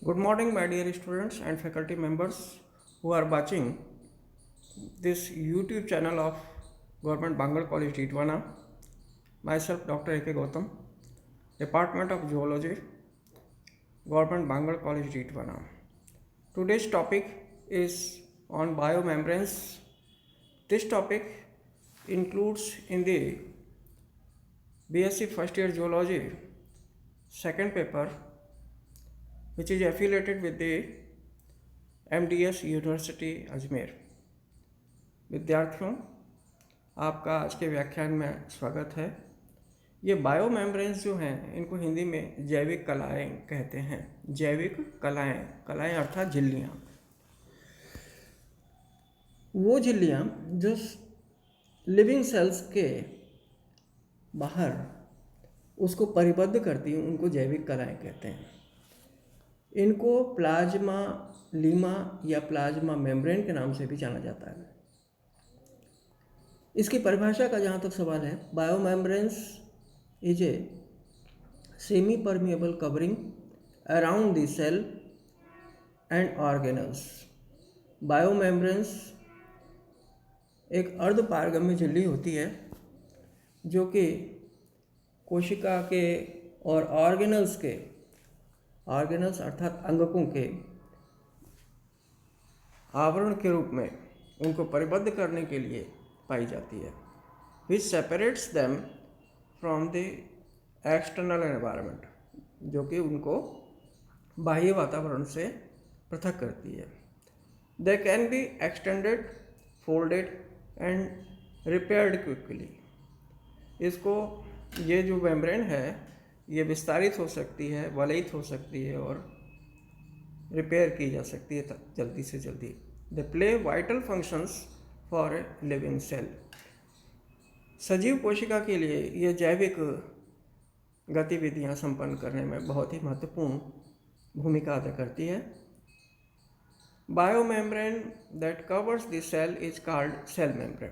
Good morning, my dear students and faculty members who are watching this YouTube channel of Government Bangalore College Didwana. Myself, Dr. A.K. Gautam, Department of Zoology, Government Bangalore College Didwana. Today's topic is on biomembranes. This topic includes in the BSc first year Zoology second paper, which is affiliated with the MDS university Ajmer. विद्यार्थियों, आपका आज के व्याख्यान में स्वागत है। ये बायोमेम्ब्रेन्स जो हैं, इनको हिंदी में जैविक कलाएं कहते हैं। जैविक कलाएं, कलाएं अर्थात झिल्लियाँ। वो झिल्लियाँ जो लिविंग सेल्स के बाहर उसको परिबद्ध करती हैं, उनको जैविक कलाएं कहते हैं। इनको प्लाज्मा लीमा या प्लाज्मा मेम्ब्रेन के नाम से भी जाना जाता है। इसकी परिभाषा का जहाँ तक सवाल है, biomembranes is a semi permeable covering around the cell and organelles. Biomembranes एक अर्धपारगम्य झिल्ली होती है जो कि कोशिका के और ऑर्गेनल्स अर्थात अंगकों के आवरण के रूप में उनको परिबद्ध करने के लिए पाई जाती है। Which separates them from the external environment, जो कि उनको बाह्य वातावरण से पृथक करती है। They can be extended, folded and repaired quickly. इसको ये जो मेम्ब्रेन है, ये विस्तारित हो सकती है, वलयित हो सकती है और रिपेयर की जा सकती है जल्दी से जल्दी। They play vital functions for a living cell. सजीव कोशिका के लिए ये जैविक गतिविधियां संपन्न करने में बहुत ही महत्वपूर्ण भूमिका अदा करती है। Biomembrane that covers the cell is called cell membrane.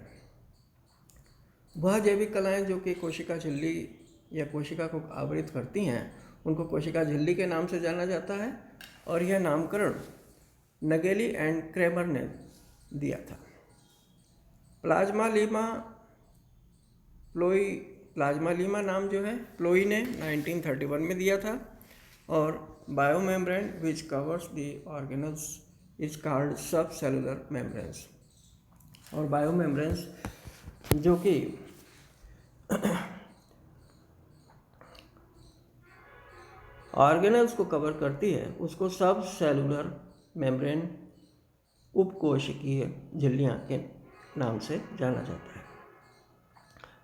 वह जैविक कलाएं जो कि कोशिका झिल्ली या कोशिका को आवृत करती हैं, उनको कोशिका झिल्ली के नाम से जाना जाता है और यह नामकरण नगेली एंड क्रेमर ने दिया था। प्लाज्मा लीमा नाम जो है प्लोई ने 1931 में दिया था। और biomembrane which covers the organelles is called सब सेलुलर मेम्ब्रेन्स। और बायोमेम्ब्रेन्स जो कि ऑर्गेनल्स को कवर करती है, उसको सब सेलुलर मेम्ब्रेन उपकोशिकीय झिल्लियाँ के नाम से जाना जाता है।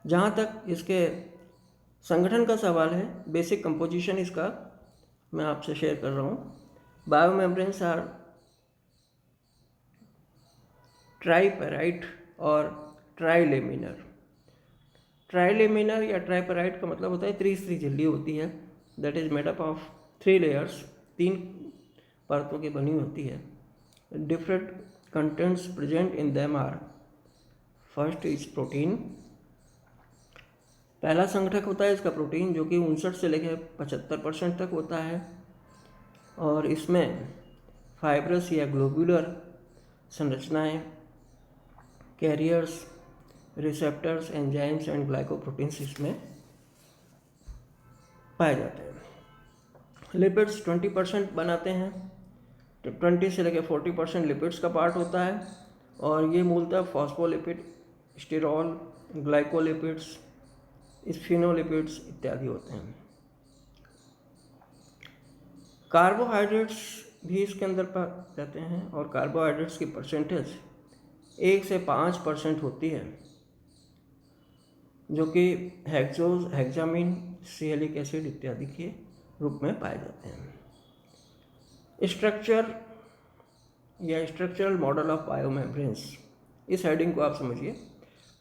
जहाँ तक इसके संगठन का सवाल है, बेसिक कंपोजिशन इसका मैं आपसे शेयर कर रहा हूँ। बायोमेम्ब्रेन्स आर ट्राइपेराइट और ट्राइलेमिनर। ट्राइलेमिनर या ट्राइपेराइट का मतलब होता है त्रिस्तरीय झिल्ली होती है, that is made up of 3 layers, 3 परतों की बनी होती है। Different contents present in them are, first is protein. पहला संगठक होता है इसका प्रोटीन, जो कि 59 से लेकर 75% तक होता है। और इसमें फाइब्रस या ग्लोबुलर संरचनाएं, carriers, receptors, enzymes and glycoproteins इसमें पाए जाते हैं। लिपिड्स 20% बनाते हैं, तो 20 से लेकर 40% लिपिड्स का पार्ट होता है। और ये मूलतः फॉस्फोलिपिड, स्टिरॉल, ग्लाइकोलिपिड्स, स्फिनोलिपिड्स इत्यादि होते हैं। कार्बोहाइड्रेट्स भी इसके अंदर पाए जाते हैं और कार्बोहाइड्रेट्स की परसेंटेज 1 से 5% होती है, जो कि हेक्सोज, हेक्सामीन, सिएलिक एसिड इत्यादि के रूप में पाए जाते हैं। स्ट्रक्चर या स्ट्रक्चरल मॉडल ऑफ बायोमेम्ब्रेन्स, इस हेडिंग को आप समझिए।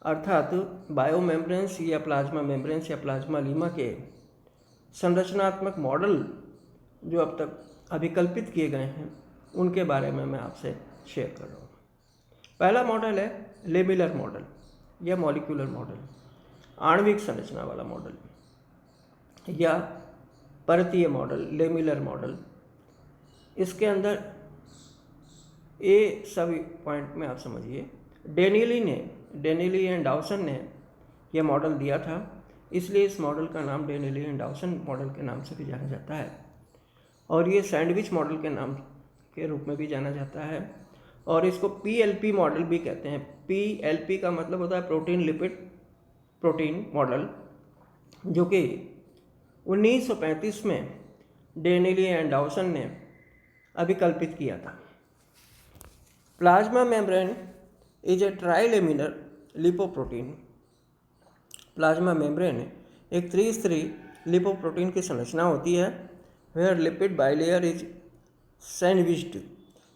अर्थात बायोमेम्ब्रेन्स या प्लाज्मा मेम्ब्रेन्स या प्लाज्मा लीमा के संरचनात्मक मॉडल जो अब तक अभिकल्पित किए गए हैं, उनके बारे में मैं आपसे शेयर कर रहा हूँ। पहला मॉडल है लेमिलर मॉडल या मॉलिक्यूलर मॉडल, आणविक संरचना वाला मॉडल, या परतीय मॉडल, लेमिलर मॉडल। इसके अंदर ये सभी पॉइंट में आप समझिए, डेनिली एंड डाउसन ने यह मॉडल दिया था, इसलिए इस मॉडल का नाम डेनिली एंड डाउसन मॉडल के नाम से भी जाना जाता है, और ये सैंडविच मॉडल के नाम के रूप में भी जाना जाता है, और इसको PLP मॉडल भी कहते हैं। PLP का मतलब होता है प्रोटीन लिपिड प्रोटीन मॉडल, जो कि 1935 में डेनिली एंड डाउसन ने अभिकल्पित किया था। Plasma membrane is a trilaminar lipoprotein. Plasma membrane एक त्रिस्तरीय लिपोप्रोटीन की संरचना होती है, where lipid bilayer is sandwiched,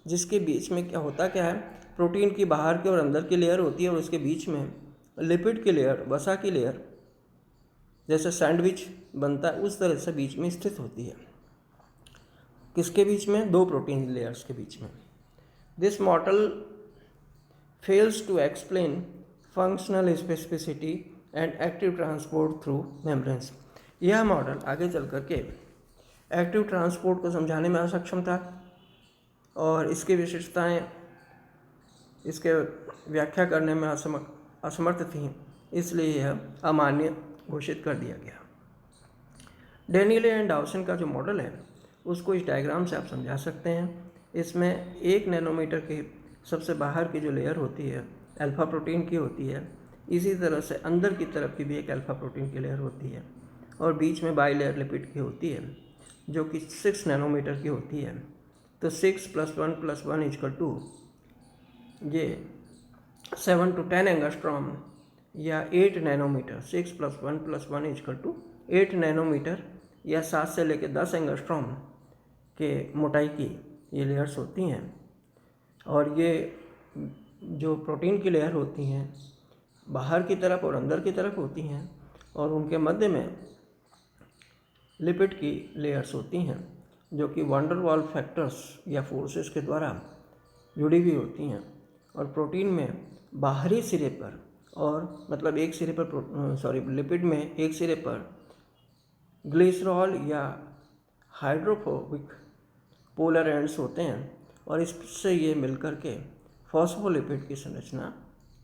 जिसके बीच में क्या है, प्रोटीन की बाहर की और अंदर की लेयर होती है, और उसके बीच में लिपिड की लेयर, वसा की लेयर, जैसे सैंडविच बनता है उस तरह से बीच में स्थित होती है। किसके बीच में? दो प्रोटीन लेयर्स के बीच में। This model fails to explain functional specificity and active transport through membranes. यह मॉडल आगे चल कर के एक्टिव ट्रांसपोर्ट को समझाने में असक्षम था, और इसकी विशेषताएं इसके व्याख्या करने में असमर्थ थीं, इसलिए यह अमान्य घोषित कर दिया गया। डेनिले एंड डाउसन का जो मॉडल है उसको इस डायग्राम से आप समझा सकते हैं। इसमें 1 नैनोमीटर की सबसे बाहर की जो लेयर होती है अल्फा प्रोटीन की होती है, इसी तरह से अंदर की तरफ की भी एक अल्फा प्रोटीन की लेयर होती है, और बीच में बाइलेयर लिपिड की होती है जो कि 6 नैनोमीटर की होती है। तो 6 + 1 + 1 = 2, ये 7 to 10 एंगस्ट्रॉम या 8 नैनोमीटर। 6 + 1 + 1 = 8 नैनोमीटर या 7 से लेकर 10 एंगस्ट्रॉम के मोटाई की ये लेयर्स होती हैं, और ये जो प्रोटीन की लेयर होती हैं बाहर की तरफ और अंदर की तरफ होती हैं, और उनके मध्य में लिपिड की लेयर्स होती हैं जो कि वंडर वाल फैक्टर्स या फोर्सेस के द्वारा जुड़ी हुई होती हैं। और प्रोटीन में बाहरी सिरे पर, और मतलब एक सिरे पर लिपिड में एक सिरे पर ग्लिसरॉल या हाइड्रोफोबिक पोलर एंड्स होते हैं, और इससे ये मिलकर के फॉस्फोलिपिड की संरचना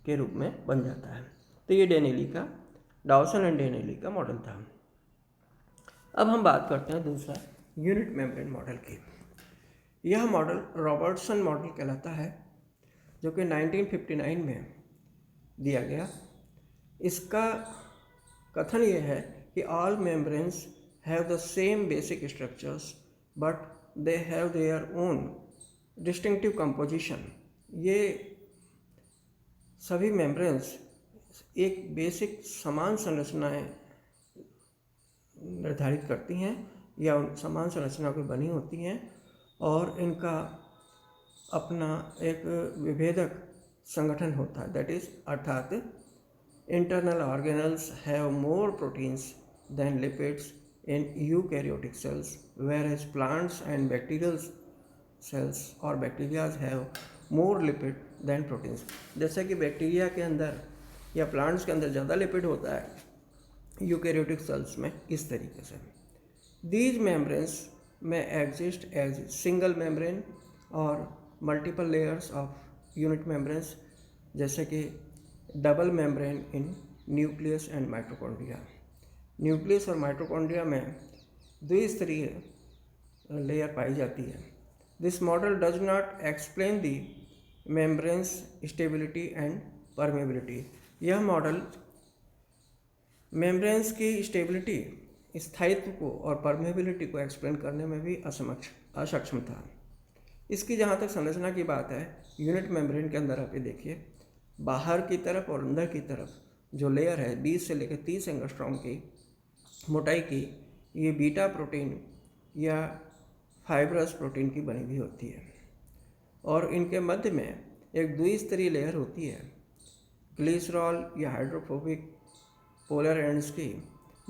के रूप में बन जाता है। तो ये डाउसन एंड डेनिली का मॉडल था। अब हम बात करते हैं दूसरा यूनिट मेम्ब्रेन मॉडल की। यह मॉडल रॉबर्टसन मॉडल कहलाता है, जो कि 1959 में दिया गया। इसका कथन ये है कि all membranes have the same basic structures but they have their own distinctive composition. ये सभी मेम्ब्रेन्स एक बेसिक समान संरचनाएं निर्धारित करती हैं या समान संरचना की बनी होती हैं, और इनका अपना एक विभेदक संगठन होता है, दैट इज अर्थात internal organelles have more proteins than lipids in eukaryotic cells, whereas plants and bacterial cells or bacteria have more lipid than proteins। जैसा कि बैक्टीरिया के अंदर या प्लांट्स के अंदर ज़्यादा लिपिड होता है यूकैरियोटिक सेल्स में, इस तरीके से। दीज मेम्ब्रेन्स में एग्जिस्ट एज सिंगल मेम्ब्रेन और multiple layers of unit membranes, जैसे कि double membrane in nucleus and mitochondria. Nucleus और माइटोकॉन्ड्रिया में द्विस्तरीय लेयर पाई जाती है। This model does not explain the membranes stability and permeability. यह मॉडल मेम्ब्रेन्स की स्टेबिलिटी, स्थायित्व को और परमेबिलिटी को एक्सप्लेन करने में भी असक्षम था। इसकी जहाँ तक संरचना की बात है, यूनिट मेम्ब्रेन के अंदर आप ये देखिए, बाहर की तरफ और अंदर की तरफ जो लेयर है 20 से लेकर 30 एंगस्ट्रॉम की मोटाई की, ये बीटा प्रोटीन या फाइब्रस प्रोटीन की बनी हुई होती है, और इनके मध्य में एक द्विस्तरीय लेयर होती है ग्लिसरॉल या हाइड्रोफोबिक पोलर एंड्स की,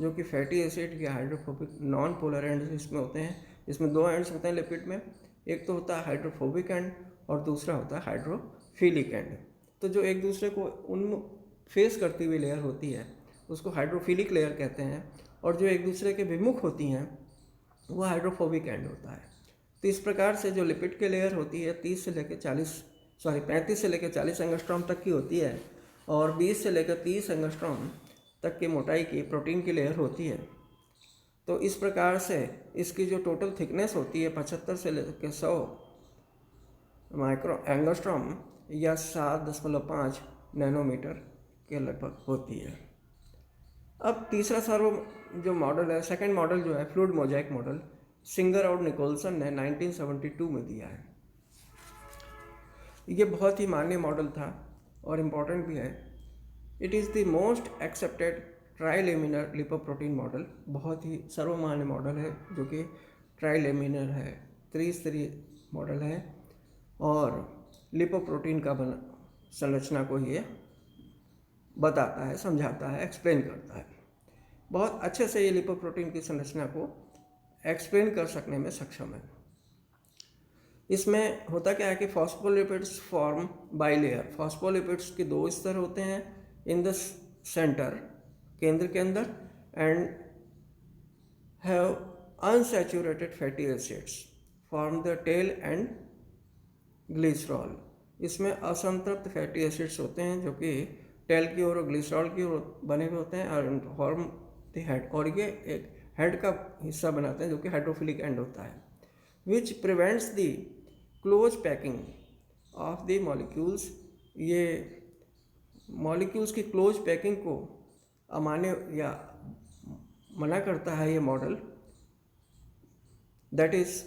जो कि फैटी एसिड या हाइड्रोफोबिक नॉन पोलर एंड्स इसमें होते हैं। इसमें दो एंड्स होते हैं लिपिड में, एक तो होता है हाइड्रोफोबिक एंड और दूसरा होता है हाइड्रोफिलिक एंड। तो जो एक दूसरे को फेस करती हुई लेयर होती है उसको हाइड्रोफिलिक लेयर कहते हैं, और जो एक दूसरे के विमुख होती हैं वो हाइड्रोफोबिक एंड होता है। तो इस प्रकार से जो लिपिड की लेयर होती है 35 से लेकर 40 एंगस्ट्रॉम तक की होती है, और 20 से लेकर 30 एंगस्ट्रॉम तक की मोटाई की प्रोटीन की लेयर होती है। तो इस प्रकार से इसकी जो टोटल थिकनेस होती है 75 से लेकर 100 माइक्रो एंगस्ट्रॉम या 7.5 नैनोमीटर के लगभग होती है। अब तीसरा सर्वो जो मॉडल है, सेकंड मॉडल जो है फ्लूइड मोजाइक मॉडल, सिंगर और निकोलसन ने 1972 में दिया है। ये बहुत ही मान्य मॉडल था और इम्पॉर्टेंट भी है। It is the most accepted trilaminar lipoprotein model, बहुत ही सर्वमान्य मॉडल है जो कि ट्राइलेमिनर है, त्रिस्तरीय मॉडल है और लिपोप्रोटीन का संरचना को ये बताता है, समझाता है, एक्सप्लेन करता है। बहुत अच्छे से ये लिपोप्रोटीन की संरचना को एक्सप्लेन कर सकने में सक्षम है। इसमें होता क्या है कि फॉस्फोलिपिड्स फॉर्म बाइलेयर, फॉस्फोलिपिड्स के 2 स्तर होते हैं इन द सेंटर, केंद्र के अंदर, and have unsaturated fatty acids form the tail and glycerol. इसमें असंतृप्त फैटी एसिड्स होते हैं जो कि टेल की ओर और ग्लिसरॉल की ओर बने हुए होते हैं और फॉर्म द हेड, और ये एक हेड का हिस्सा बनाते हैं जो कि हाइड्रोफिलिक एंड होता है, which prevents the close packing of the molecules. ये मॉलिक्यूल्स की क्लोज पैकिंग को अमान्य या मना करता है ये model. That is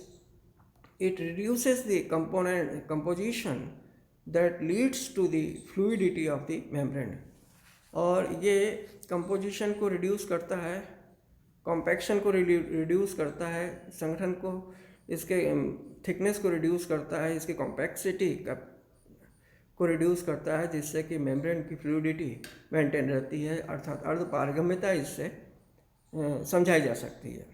it reduces the composition that leads to the fluidity of the membrane, और ये कंपोजिशन को रिड्यूस करता है, कॉम्पैक्शन को रिड्यूस करता है, संगठन को, इसके थिकनेस को रिड्यूस करता है, इसकी कॉम्पैक्सिटी को रिड्यूस करता है, जिससे कि मेम्ब्रेन की फ्लूइडिटी मेंटेन रहती है, अर्थात अर्धपारगम्यता इससे समझाई जा सकती है।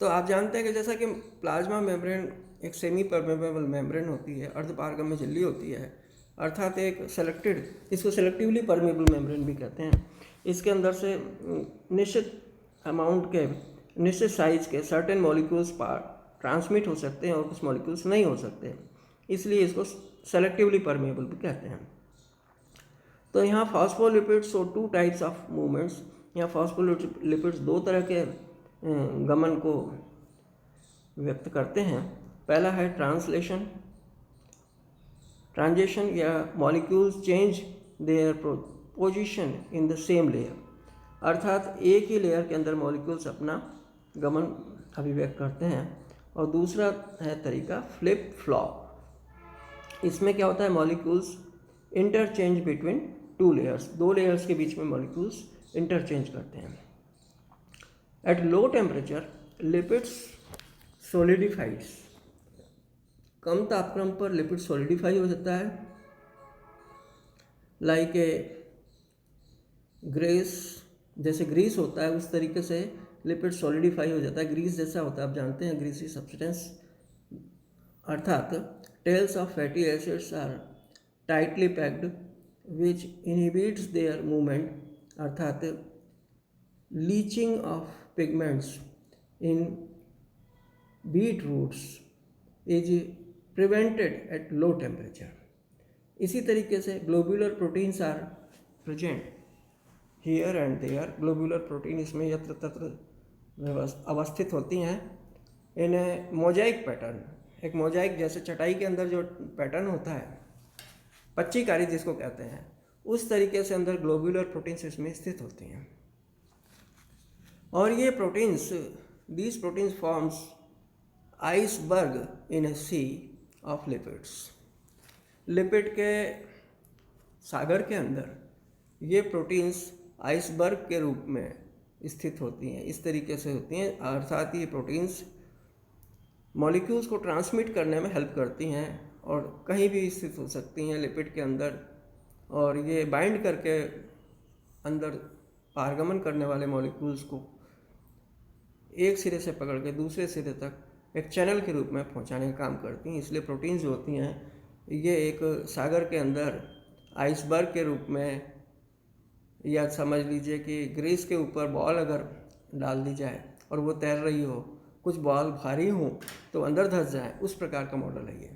तो आप जानते हैं कि जैसा कि प्लाज्मा मेम्ब्रेन एक सेमी परमेबल मेम्ब्रेन होती है, अर्धपारगम्य झिल्ली होती है, अर्थात एक सेलेक्टेड, इसको सेलेक्टिवली परमेबल मेम्ब्रेन भी कहते हैं। इसके अंदर से निश्चित अमाउंट के, निश्चित साइज के सर्टेन मॉलिक्यूल्स ट्रांसमिट हो सकते हैं और कुछ मॉलिक्यूल्स नहीं हो सकते, इसलिए इसको सेलेक्टिवली परमेबल भी कहते हैं। तो यहाँ फॉस्फोलिपिड्स और 2 टाइप्स ऑफ मूवमेंट्स, यहाँ फॉस्फोलिपिड्स 2 तरह के गमन को व्यक्त करते हैं। पहला है ट्रांजिशन या molecules change their position in the same layer, अर्थात एक ही लेयर के अंदर मॉलिक्यूल्स अपना गमन अभिव्यक्त करते हैं। और दूसरा है तरीका फ्लिप फ्लॉप। इसमें क्या होता है, molecules interchange between 2 layers, 2 layers के बीच में मॉलिक्यूल्स इंटरचेंज करते हैं। At low temperature, lipids solidifies, कम तापक्रम पर लिपिड सॉलिडिफाई हो जाता है, लाइक ए ग्रेस, जैसे ग्रीस होता है उस तरीके से लिपिड सॉलिडिफाई हो जाता है, ग्रीस जैसा होता है, आप जानते हैं ग्रीसी सब्सटेंस। अर्थात tails of fatty acids are tightly packed which inhibits their movement, अर्थात leaching of pigments in beetroots is prevented at low temperature. इसी तरीके से globular proteins are present here and there, globular protein इसमें यत्र तत्र अवस्थित होती हैं इन मोजाइक पैटर्न, एक मोजाइक जैसे चटाई के अंदर जो पैटर्न होता है, पच्चीकारी जिसको कहते हैं, उस तरीके से अंदर ग्लोब्यूलर प्रोटीन्स इसमें स्थित होती हैं। और ये proteins, these proteins forms iceberg in a sea of lipids. Lipid के सागर के अंदर ये प्रोटीन्स आइसबर्ग के रूप में स्थित होती हैं, इस तरीके से होती हैं, अर्थात ये प्रोटीन्स मॉलिक्यूल्स को ट्रांसमिट करने में हेल्प करती हैं और कहीं भी स्थित हो सकती हैं लिपिड के अंदर, और ये बाइंड करके अंदर पारगमन करने वाले मॉलिक्यूल्स को एक सिरे से पकड़ के दूसरे सिरे तक एक चैनल के रूप में पहुंचाने का काम करती हैं। इसलिए प्रोटीन्स जो होती हैं ये एक सागर के अंदर आइसबर्ग के रूप में, या समझ लीजिए कि ग्रीस के ऊपर बॉल अगर डाल दी जाए और वो तैर रही हो कुछ बॉल भारी हों तो अंदर धंस जाए, उस प्रकार का मॉडल है ये।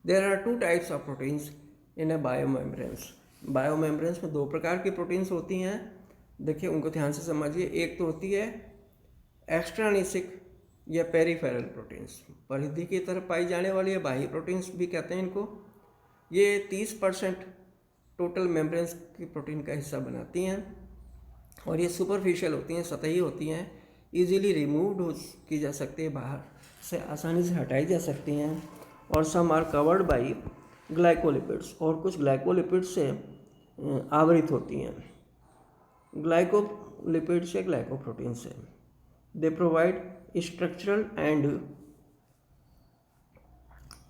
There are 2 types of proteins in a biomembranes. Biomembranes में 2 प्रकार की प्रोटीन्स होती हैं। देखिए उनको ध्यान से समझिए। एक तो होती है एक्स्ट्रानिसिक या पेरिफेरल प्रोटीन्स, परिधि की तरफ पाई जाने वाली है, बाह्य प्रोटीन्स भी कहते हैं इनको। ये 30% टोटल मेम्ब्रेन्स की प्रोटीन का हिस्सा बनाती हैं और ये सुपरफिशियल होती हैं, सतही होती हैं, इजीली रिमूव्ड की जा सकती है, बाहर से आसानी से हटाई जा सकती हैं। और some are covered by glycolipids, और कुछ ग्लाइकोलिपिड से आवृत होती हैं। ग्लाइकोलिपिड से ग्लाइकोप्रोटीन से they provide structural and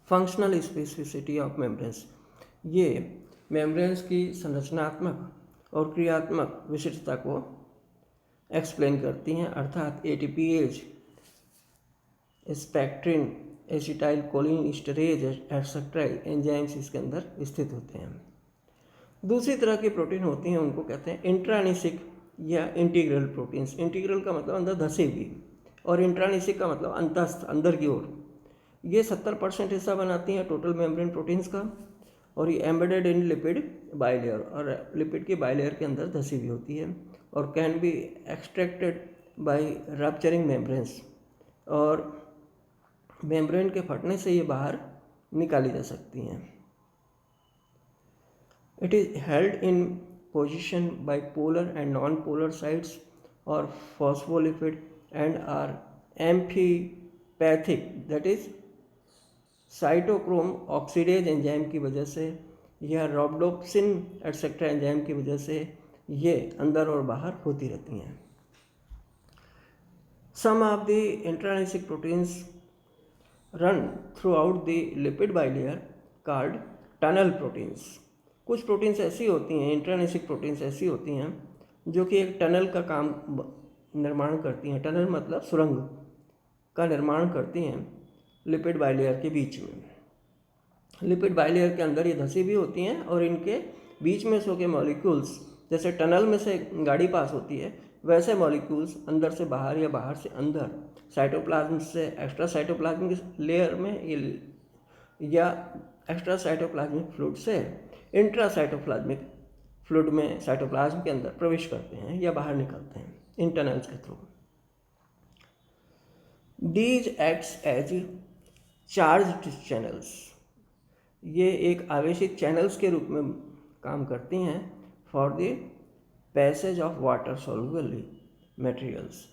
functional specificity of membranes. ये मेम्ब्रेन्स की संरचनात्मक और क्रियात्मक विशिष्टता को एक्सप्लेन करती हैं, अर्थात ATPase, spectrin, acetyl choline storage etcetera enzymes इसके अंदर स्थित होते हैं। दूसरी तरह की प्रोटीन होती हैं, उनको कहते हैं इंट्रानिसिक या इंटीग्रल प्रोटीन्स। इंटीग्रल का मतलब अंदर धसी हुई और इंट्रानिसिक का मतलब अंतस्थ, अंदर की ओर। ये 70% हिस्सा बनाती हैं टोटल मेम्ब्रेन प्रोटीन्स का, और ये एम्बेडेड इन लिपिड बाइलेयर, और लिपिड की बाइलेयर के अंदर धसी हुई होती है, और can be extracted by rupturing membranes, और मेम्ब्रेन के फटने से ये बाहर निकाली जा सकती हैं। It is held in position by polar and non polar sides और phospholipid and are amphipathic, that is cytochrome oxidase enzyme की वजह से या रोब्डोप्सिन एटसेट्रा एंजाइम की वजह से ये अंदर और बाहर होती रहती हैं। Some of the intrinsic proteins run throughout the lipid bilayer called tunnel proteins. कुछ प्रोटीन्स ऐसी होती हैं, इंट्रानिसिक प्रोटीन्स ऐसी होती हैं जो कि एक टनल का काम निर्माण करती हैं। टनल मतलब सुरंग का निर्माण करती हैं लिपिड बाइलेयर के बीच में। लिपिड बाइलेयर के अंदर ये धसी भी होती हैं, और इनके बीच में सो के मॉलिक्यूल्स, जैसे टनल में से गाड़ी पास होती है वैसे मॉलिक्यूल्स अंदर से बाहर या बाहर से अंदर साइटोप्लाज्म से एक्स्ट्रा साइटोप्लाज्मिक लेयर में या एक्स्ट्रा साइटोप्लाज्मिक फ्लूइड से इंट्रा साइटोप्लाज्मिक फ्लूइड में साइटोप्लाज्म के अंदर प्रवेश करते हैं या बाहर निकलते हैं इन टनल्स के through. These acts as charged channels, ये एक आवेशित चैनल्स के रूप में काम करती हैं for the passage of water soluble materials.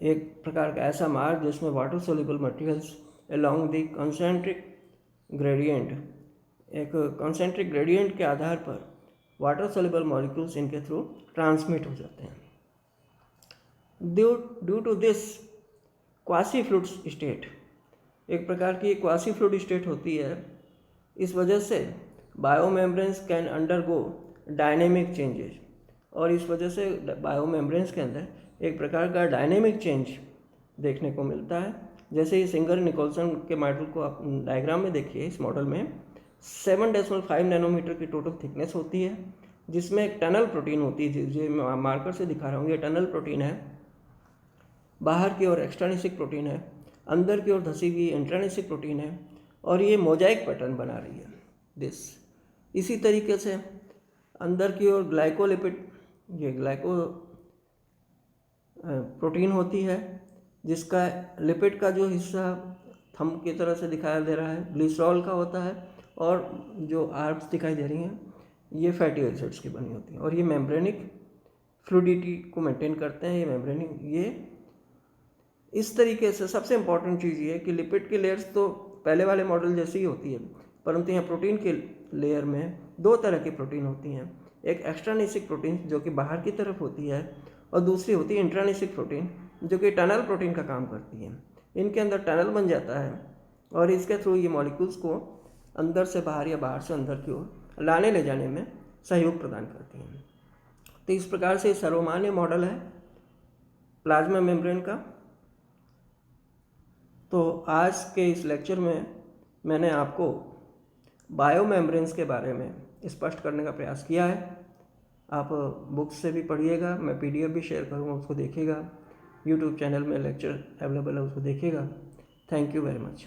एक प्रकार का ऐसा मार्ग जिसमें water soluble materials along the concentric gradient, एक कॉन्सेंट्रिक ग्रेडियंट के आधार पर वाटर सोल्यूबल मॉलिक्यूल्स इनके थ्रू ट्रांसमिट हो जाते हैं। Due to this quasi fluid state, एक प्रकार की क्वासी फ्लूइड स्टेट होती है, इस वजह से बायोमेम्ब्रेन्स कैन अंडरगो डायनेमिक चेंजेस, और इस वजह से बायोमेम्ब्रेन्स के अंदर एक प्रकार का डायनेमिक चेंज देखने को मिलता है। जैसे ही सिंगर निकोलसन के मॉडल को आप डायग्राम में देखिए, इस मॉडल में 7.5 नैनोमीटर की टोटल थिकनेस होती है, जिसमें एक टनल प्रोटीन होती है, जो मैं मार्कर से दिखा रहा हूँ, ये टनल प्रोटीन है। बाहर की ओर एक्सट्रानिसिक प्रोटीन है, अंदर की ओर धसी हुई इंट्रानिसिक प्रोटीन है, और ये मोजाइक पैटर्न बना रही है दिस। इसी तरीके से अंदर की ओर ग्लाइकोलिपिड, ये ग्लाइको प्रोटीन होती है, जिसका लिपिड का जो हिस्सा थंब की तरह से दिखाया दे रहा है ग्लिसरॉल का होता है, और जो आर्म्स दिखाई दे रही हैं ये फैटी एसिड्स की बनी होती हैं, और ये मेम्ब्रेनिक फ्लूइडिटी को मेंटेन करते हैं। ये मेम्ब्रेनिक, ये इस तरीके से सबसे इम्पॉर्टेंट चीज़ ये है कि लिपिड की लेयर्स तो पहले वाले मॉडल जैसी ही होती है, परंतु यहाँ प्रोटीन के लेयर में 2 तरह की प्रोटीन होती हैं। एक एक्स्ट्रानिसिक प्रोटीन जो कि बाहर की तरफ होती है, और दूसरी होती है इंट्रानिसिक प्रोटीन जो कि टनल प्रोटीन का काम करती है। इनके अंदर टनल बन जाता है, और इसके थ्रू ये मॉलिक्यूल्स को अंदर से बाहर या बाहर से अंदर की ओर लाने ले जाने में सहयोग प्रदान करती हैं। तो इस प्रकार से सर्वमान्य मॉडल है प्लाज्मा मेम्ब्रेन का। तो आज के इस लेक्चर में मैंने आपको बायोमेम्ब्रेन्स के बारे में स्पष्ट करने का प्रयास किया है। आप बुक्स से भी पढ़िएगा, मैं PDF भी शेयर करूँगा, उसको देखिएगा। यूट्यूब चैनल में लेक्चर अवेलेबल है, उसको देखिएगा। Thank you very much.